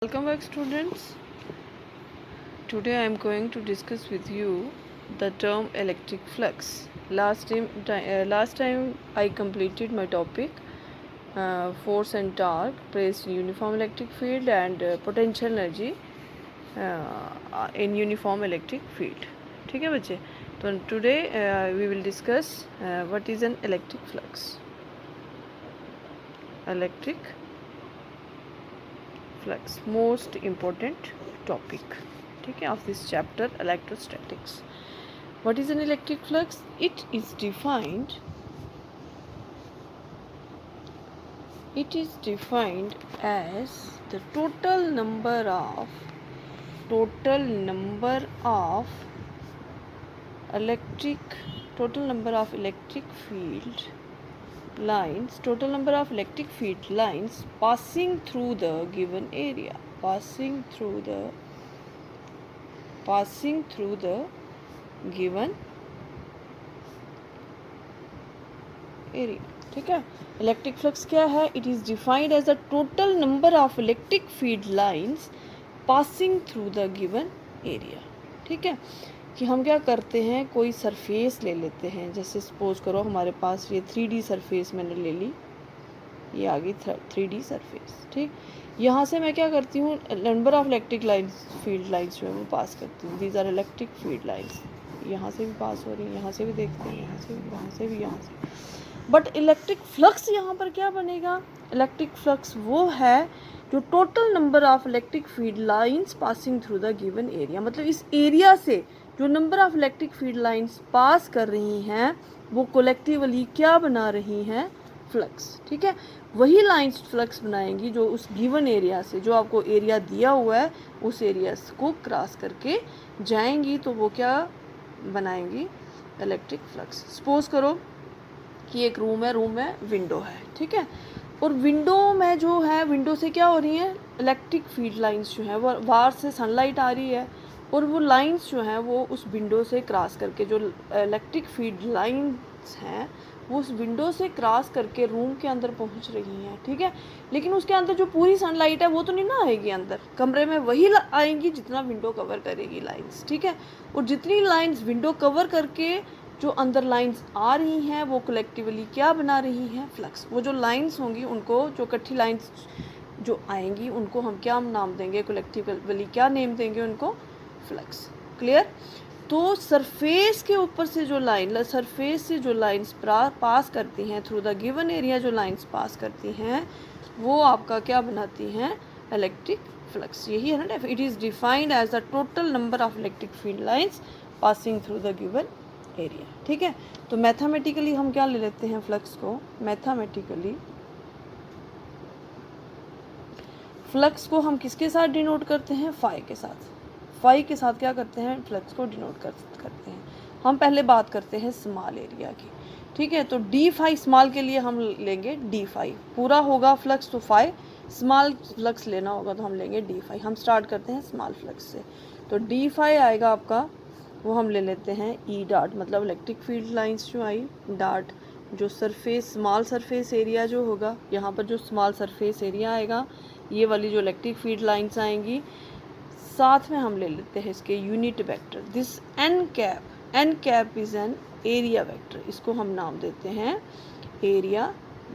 Welcome back, students. Today I am going to discuss with you the term electric flux. Last time I completed my topic force and torque placed in uniform electric field and potential energy in uniform electric field. ठीक है बच्चे? तो today we will discuss what is an electric flux. Electric flux, most important topic, ठीक है, of this chapter electrostatics. What is an electric flux? It is defined as the total number of electric field lines passing through the given area, ठीक है. Electric flux क्या है? It is defined as the total number of electric field lines passing through the given area. ठीक है, कि हम क्या करते हैं, कोई सरफेस ले लेते हैं. जैसे सपोज करो हमारे पास ये 3D सरफेस मैंने ले ली, ये आ गई 3D सरफेस. ठीक, यहाँ से मैं क्या करती हूँ, number of electric lines field lines जो है वो पास करती हूँ. These are electric field lines. यहाँ से भी पास हो रही है, यहाँ से भी देखते हैं, यहाँ से भी, यहाँ से भी, यहाँ से. बट इलेक्ट्रिक फ्लक्स यहाँ पर क्या बनेगा? इलेक्ट्रिक फ्लक्स वो है जो total number of electric field lines passing through the given area. मतलब इस एरिया से जो number of electric field lines pass कर रही हैं वो कलेक्टिवली क्या बना रही हैं? फ्लक्स. ठीक है, वही लाइंस फ्लक्स बनाएंगी जो उस गिवन एरिया से, जो आपको एरिया दिया हुआ है उस एरिया को क्रॉस करके जाएंगी, तो वो क्या बनाएंगी? Electric flux. सपोज करो कि एक रूम है, विंडो है. ठीक है, और विंडो में जो है, विंडो से क्या हो रही है? इलेक्ट्रिक फील्ड लाइंस जो है वो बाहर से सनलाइट आ रही है और वो लाइंस जो हैं वो उस विंडो से क्रॉस करके, जो इलेक्ट्रिक फील्ड लाइंस हैं वो उस विंडो से क्रॉस करके रूम के अंदर पहुंच रही हैं. ठीक है, लेकिन उसके अंदर जो पूरी सनलाइट है वो तो नहीं ना आएगी अंदर कमरे में, वही आएंगी जितना विंडो कवर करेगी लाइंस. ठीक है, और जितनी लाइंस विंडो कवर करके जो अंदर लाइंस आ रही हैं वो कलेक्टिवली क्या बना रही हैं? फ्लक्स. वो जो लाइंस होंगी उनको, जो इकट्ठी लाइंस जो आएंगी उनको हम क्या नाम देंगे? कलेक्टिवली क्या नेम देंगे उनको? फ्लक्स. क्लियर? तो सरफेस के ऊपर से जो सरफेस से जो लाइंस पास करती हैं थ्रू द गिवन एरिया, जो लाइंस पास करती हैं वो आपका क्या बनाती हैं? Electric flux. यही है ना. It is defined as the total number of electric field lines passing through the given area. ठीक है, तो मैथमेटिकली हम क्या ले लेते हैं फ्लक्स को? मैथमेटिकली फ्लक्स को हम किसके साथ डिनोट करते हैं? फाई के साथ. फाई के साथ क्या करते हैं? फ्लक्स को डिनोट करते हैं. हम पहले बात करते हैं स्मॉल एरिया की. ठीक है, तो डी फाई स्मॉल के लिए हम लेंगे डी फाई. पूरा होगा फ्लक्स तो फाई, स्मॉल फ्लक्स लेना होगा तो हम लेंगे डी फाई. हम स्टार्ट करते हैं स्मॉल फ्लक्स से. तो डी फाई आएगा आपका, वो हम ले लेते हैं ई डॉट, मतलब इलेक्ट्रिक फील्ड लाइंस जो आई डॉट, जो सरफेस स्मॉल सरफेस एरिया जो होगा, यहाँ पर जो स्मॉल सरफेस एरिया आएगा, ये वाली जो इलेक्ट्रिक फील्ड लाइंस आएंगी, साथ में हम ले लेते हैं इसके unit vector. This N cap is an area vector. इसको हम नाम देते हैं एरिया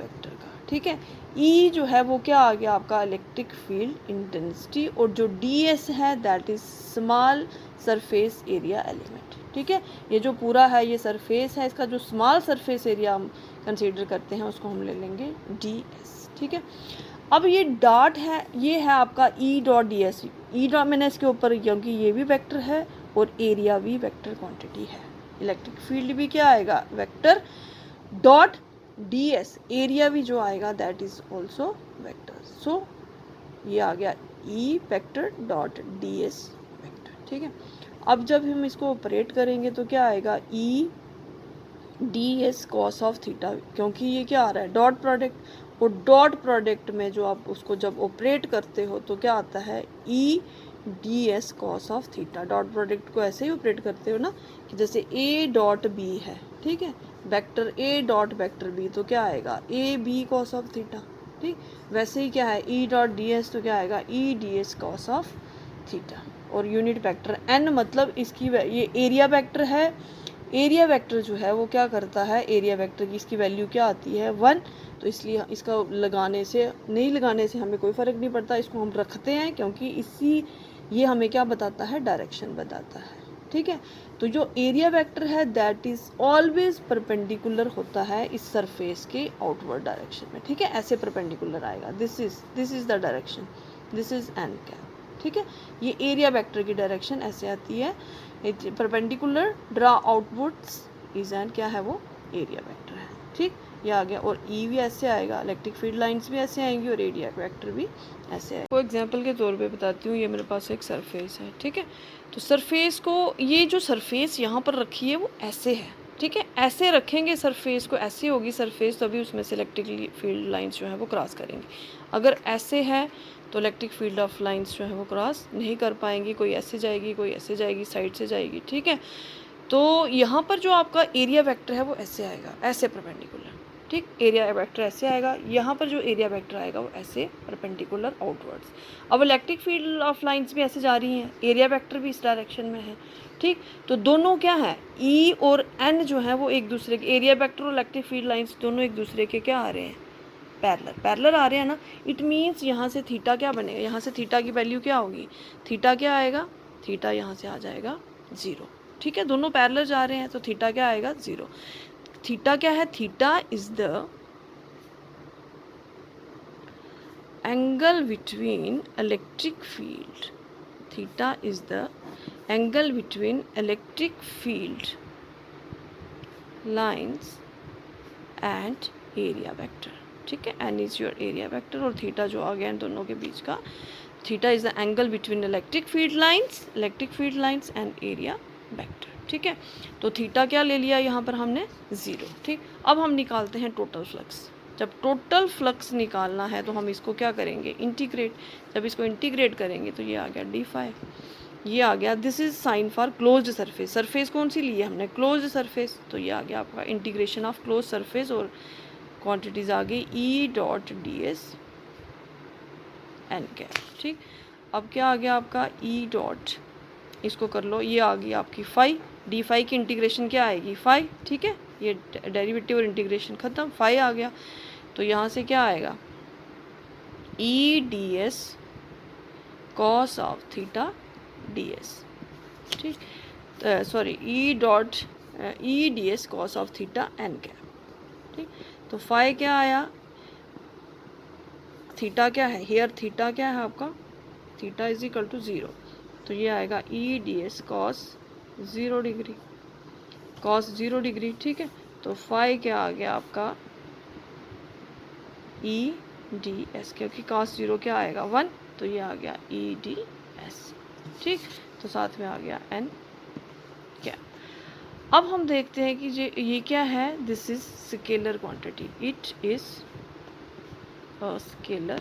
वेक्टर का. ठीक है, ई जो है वो क्या आ गया आपका? Electric field intensity. और जो डी एस है that is small surface area element. ठीक है, ये जो पूरा है ये सरफेस है, इसका जो स्मॉल सरफेस एरिया हम कंसीडर करते हैं उसको हम ले लेंगे डी एस. ठीक है, अब ये डॉट है, ये है आपका ई dot D S. E dot मैंने इसके ऊपर, क्योंकि ये भी वेक्टर है और एरिया भी वेक्टर क्वांटिटी है, इलेक्ट्रिक फील्ड भी क्या आएगा? Vector. Dot D S, area भी जो आएगा दैट इज ऑल्सो वेक्टर. सो ये आ गया E vector dot D S vector. ठीक है, अब जब हम इसको ऑपरेट करेंगे तो क्या आएगा? E D S cos of theta, क्योंकि ये क्या आ रहा है? Dot product. और डॉट प्रोडक्ट में जो आप उसको जब ऑपरेट करते हो तो क्या आता है? ई D S cos of theta. Dot product को ऐसे ही ऑपरेट करते हो ना, कि जैसे ए डॉट बी है. ठीक है, vector A dot vector B, तो क्या आएगा? A B cos of theta. ठीक। वैसे ही क्या है ई डॉट डी एस, तो क्या आएगा E D S cos of theta, और यूनिट वेक्टर एन मतलब इसकी ये एरिया वेक्टर है। एरिया वेक्टर जो है वो क्या करता है, एरिया वेक्टर की इसकी वैल्यू क्या आती है 1, तो इसलिए इसका लगाने से नहीं लगाने से हमें कोई फ़र्क नहीं पड़ता, इसको हम रखते हैं क्योंकि ये हमें क्या बताता है, डायरेक्शन बताता है। ठीक है, तो जो एरिया वेक्टर है दैट इज़ ऑलवेज परपेंडिकुलर होता है इस सरफेस के आउटवर्ड डायरेक्शन में। ठीक है, ऐसे परपेंडिकुलर आएगा, this is the direction, this is an cap. ठीक है, ये एरिया वेक्टर की डायरेक्शन ऐसे आती है, perpendicular draw outwards is an क्या है वो एरिया वेक्टर है। ठीक, ये आ गया। और ई भी ऐसे आएगा, इलेक्ट्रिक फील्ड लाइंस भी ऐसे आएंगी और एरिया वेक्टर भी ऐसे आएगा। को एग्जांपल के तौर पे बताती हूँ, ये मेरे पास एक सरफेस है। ठीक है, तो सरफेस को, ये जो सरफेस यहाँ पर रखी है वो ऐसे है। ठीक है, ऐसे रखेंगे सरफेस को, ऐसे होगी सरफेस, तो अभी उसमें से इलेक्ट्रिक फील्ड लाइंस जो है वो क्रॉस करेंगे। अगर ऐसे है तो इलेक्ट्रिक फील्ड ऑफ लाइंस जो है वो क्रॉस नहीं कर पाएंगी, कोई ऐसे जाएगी, कोई ऐसे जाएगी, साइड से जाएगी। ठीक है, तो यहाँ पर जो आपका एरिया वेक्टर है वो ऐसे आएगा, ऐसे परपेंडिकुलर। ठीक, एरिया वेक्टर ऐसे आएगा, यहाँ पर जो एरिया वेक्टर आएगा वो ऐसे परपेंडिकुलर आउटवर्ड्स। अब इलेक्ट्रिक फील्ड ऑफ लाइंस भी ऐसे जा रही हैं, एरिया वेक्टर भी इस डायरेक्शन में है। ठीक, तो दोनों क्या है, ई और एन जो है वो एक दूसरे के, एरिया वेक्टर और इलेक्ट्रिक फील्ड लाइंस दोनों एक दूसरे के क्या आ रहे हैं, पैरेलल आ रहे हैं ना। इट मीन्स यहाँ से थीटा क्या बनेगा, यहाँ से थीटा की वैल्यू क्या होगी, थीटा क्या आएगा, थीटा यहाँ से आ जाएगा 0। ठीक है, दोनों पैरेलल जा रहे हैं तो थीटा क्या आएगा 0। थीटा क्या है, theta is the angle between electric field, theta is the angle between electric field lines and area vector. ठीक है, N is your area vector और थीटा जो आ गया इन दोनों के बीच का, theta is the angle between electric field lines and area vector. ठीक है, तो थीटा क्या ले लिया यहाँ पर हमने 0। ठीक, अब हम निकालते हैं टोटल फ्लक्स। जब टोटल फ्लक्स निकालना है तो हम इसको क्या करेंगे, इंटीग्रेट। जब इसको इंटीग्रेट करेंगे तो ये आ गया d5, ये आ गया, this is sine for closed surface. Surface कौन सी ली है हमने, क्लोज्ड सरफेस, तो ये आ गया आपका इंटीग्रेशन ऑफ क्लोज सरफेस और क्वांटिटीज आ गई E dot D S N cap. ठीक, अब क्या आ गया आपका ई डॉट, इसको कर लो, ये आ गई आपकी फाई, डी फाई की इंटीग्रेशन क्या आएगी फाई। ठीक है, ये डेरिवेटिव और इंटीग्रेशन खत्म, फाई आ गया, तो यहाँ से क्या आएगा E D S cos of theta D S. ठीक, sorry E dot E D S cos of theta n cap. ठीक, तो फाई क्या आया, थीटा क्या है हियर, थीटा क्या है आपका, थीटा इज इक्वल टू 0, तो ये आएगा E D S cos 0 degree, cos 0 degree. ठीक है, तो फाई क्या आ गया आपका ई डी एस, क्योंकि कॉस 0 क्या आएगा 1, तो ये आ गया ई डी एस। ठीक, तो साथ में आ गया एन क्या। अब हम देखते हैं कि ये क्या है, this is scalar quantity, it is a scalar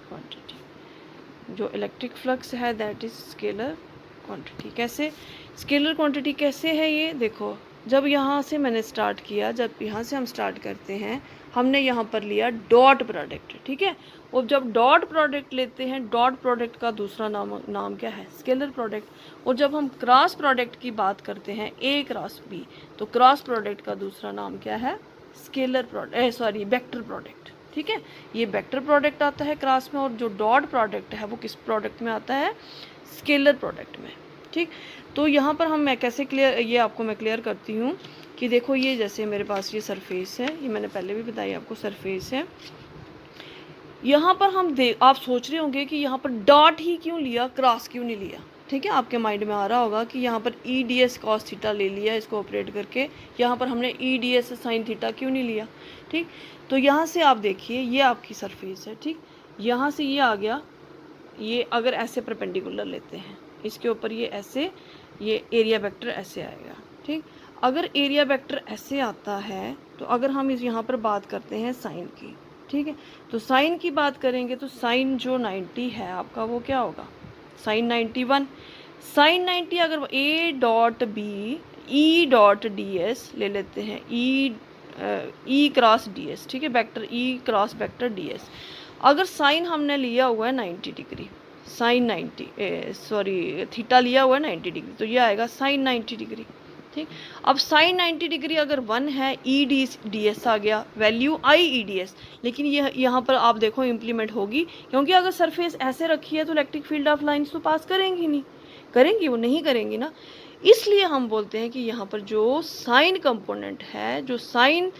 quantity. जो इलेक्ट्रिक फ्लक्स है दैट इज स्केलर क्वांटिटी। कैसे स्केलर क्वांटिटी कैसे है, ये देखो, जब यहाँ से मैंने स्टार्ट किया, जब यहाँ से हम स्टार्ट करते हैं, हमने यहाँ पर लिया डॉट प्रोडक्ट। ठीक है, और जब डॉट प्रोडक्ट लेते हैं, डॉट प्रोडक्ट का दूसरा नाम क्या है, स्केलर प्रोडक्ट। और जब हम क्रॉस प्रोडक्ट की बात करते हैं, ए क्रॉस बी, तो क्रॉस प्रोडक्ट का दूसरा नाम क्या है, scalar product, sorry vector product. ठीक है, ये वेक्टर प्रोडक्ट आता है क्रॉस में, और जो डॉट प्रोडक्ट है वो किस प्रोडक्ट में आता है, स्केलर प्रोडक्ट में। ठीक, तो यहाँ पर हम मैं कैसे क्लियर, ये आपको मैं क्लियर करती हूँ कि देखो, ये जैसे मेरे पास ये सरफेस है, ये मैंने पहले भी बताई आपको सरफेस है। यहाँ पर हम आप सोच रहे होंगे कि यहाँ पर डॉट ही क्यों लिया, क्रॉस क्यों नहीं लिया। ठीक है, आपके माइंड में आ रहा होगा कि यहाँ पर ई डी एस कॉस थीटा ले लिया, इसको ऑपरेट करके, यहाँ पर हमने ई डी एस साइन थीटा क्यों नहीं लिया। ठीक, तो यहाँ से आप देखिए, ये आपकी सरफेस है। ठीक, यहाँ से ये आ गया, ये अगर ऐसे परपेंडिकुलर लेते हैं, इसके ऊपर ये ऐसे, ये एरिया वेक्टर ऐसे आएगा। ठीक, अगर एरिया वेक्टर ऐसे आता है, तो अगर हम इस यहाँ पर बात करते हैं साइन की, ठीक है, तो साइन की बात करेंगे तो साइन जो 90 है आपका, वो क्या होगा, साइन 91। साइन 90 अगर A dot B E dot D S ले लेते हैं, E E cross D S, ठीक है, vector E cross vector D S. अगर साइन हमने लिया हुआ है 90 डिग्री, साइन 90 थीटा लिया हुआ है 90 डिग्री, तो ये आएगा साइन 90 डिग्री, ठीक। अब साइन 90 डिग्री अगर 1 है, ई डी एस आ गया, वैल्यू आई ई डी एस। लेकिन ये यहाँ पर आप देखो इम्प्लीमेंट होगी, क्योंकि अगर सरफेस ऐसे रखी है तो इलेक्ट्रिक फील्ड ऑफ लाइन्स तो पास करेंगी नहीं, करेंगी वो नहीं करेंगी ना। इसलिए हम बोलते हैं कि यहाँ पर जो साइन कंपोनेंट है, जो साइन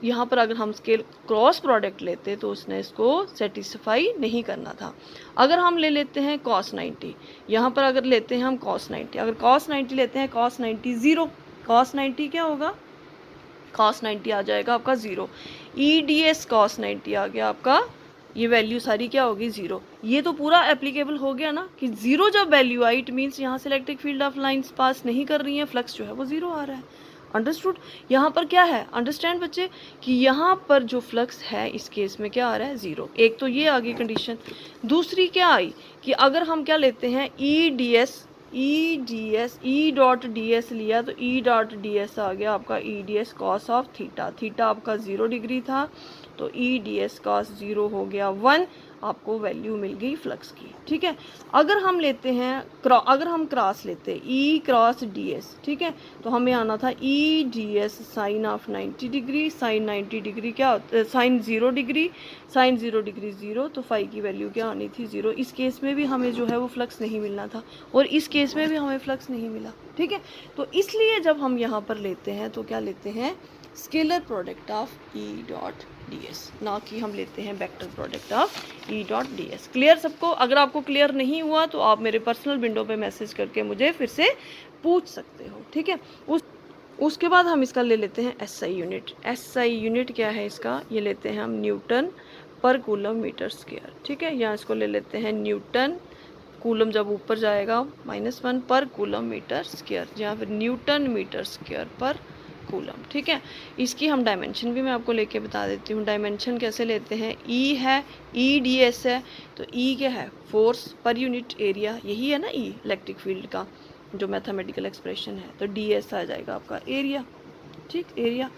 यहाँ पर अगर हम स्केल क्रॉस प्रोडक्ट लेते तो उसने इसको सेटिस्फाई नहीं करना था। अगर हम ले लेते हैं cos 90, यहाँ पर अगर लेते हैं हम cos 90, अगर cos 90 लेते हैं, cos 90 0, cos 90 क्या होगा, cos 90 आ जाएगा आपका 0, ई डी एस cos 90 आ गया आपका, ये वैल्यू सारी क्या होगी 0। ये तो पूरा एप्लीकेबल हो गया ना कि 0 जब वैल्यू आई, इट मीन्स यहाँ से electric field of lines pass नहीं कर रही हैं, फ्लक्स जो है वो 0 आ रहा है। अंडरस्टूड। यहाँ पर क्या है, अंडरस्टैंड बच्चे, कि यहाँ पर जो फ्लक्स है इस केस में क्या आ रहा है 0। एक तो ये आ गई कंडीशन। दूसरी क्या आई कि अगर हम क्या लेते हैं ई डी एस, ई डॉट डी एस लिया तो ई डॉट डी एस आ गया आपका ई D S cos of theta, theta आपका 0 डिग्री था तो ई डी एस कॉस 0 हो गया 1, आपको वैल्यू मिल गई फ्लक्स की, ठीक है। अगर हम लेते हैं अगर हम क्रॉस लेते हैं ई क्रॉस डी एस, ठीक है, तो हमें आना था E D S sine of 90 degree, sine 90 degree क्या साइन 0 डिग्री, साइन 0 डिग्री 0, तो फाई की वैल्यू क्या आनी थी 0। इस केस में भी हमें जो है वो फ्लक्स नहीं मिलना था और इस केस में भी हमें फ्लक्स नहीं मिला, ठीक है। तो इसलिए जब हम यहाँ पर लेते हैं तो क्या लेते हैं, scalar product of E dot D S, ना कि हम लेते हैं vector product of E dot D S. Clear सबको? अगर आपको क्लियर नहीं हुआ तो आप मेरे पर्सनल विंडो पे मैसेज करके मुझे फिर से पूछ सकते हो, ठीक है। उसके बाद हम इसका ले लेते हैं एसआई यूनिट। एसआई यूनिट क्या है इसका, ये लेते हैं हम न्यूटन पर कूलम मीटर स्क्वायर, ठीक है। यहाँ इसको ले लेते हैं न्यूटन, कूलम जब ऊपर जाएगा -1 पर कूलम मीटर स्क्वायर, या फिर न्यूटन मीटर स्क्वायर पर कूलम, ठीक है। इसकी हम डायमेंशन भी मैं आपको लेके बता देती हूँ। डायमेंशन कैसे लेते हैं, ई है, ई डी एस है, तो ई क्या है, फोर्स पर यूनिट एरिया, यही है ना ई इलेक्ट्रिक फील्ड का जो मैथमेटिकल एक्सप्रेशन है, तो डी एस आ जाएगा आपका एरिया, ठीक, एरिया।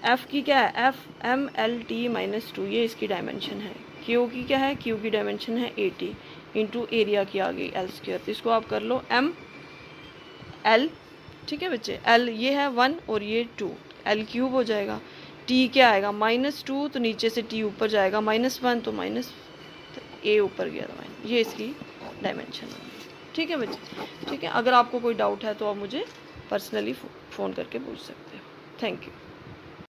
एफ की क्या है, एफ एम एल टी -2, ये इसकी डायमेंशन है। क्यू की क्या है, क्यू की डायमेंशन है 80 इंटू एरिया की आ गई एल स्क्वायर, तो इसको आप कर लो एम एल, ठीक है बच्चे। एल ये है 1 और ये 2, एल क्यूब हो जाएगा। टी क्या आएगा -2, तो नीचे से टी ऊपर जाएगा -1, तो माइनस ए ऊपर गया था, ये इसकी डायमेंशन होगी, ठीक है बच्चे, ठीक है। अगर आपको कोई डाउट है तो आप मुझे पर्सनली फ़ोन करके पूछ सकते हो। Thank you.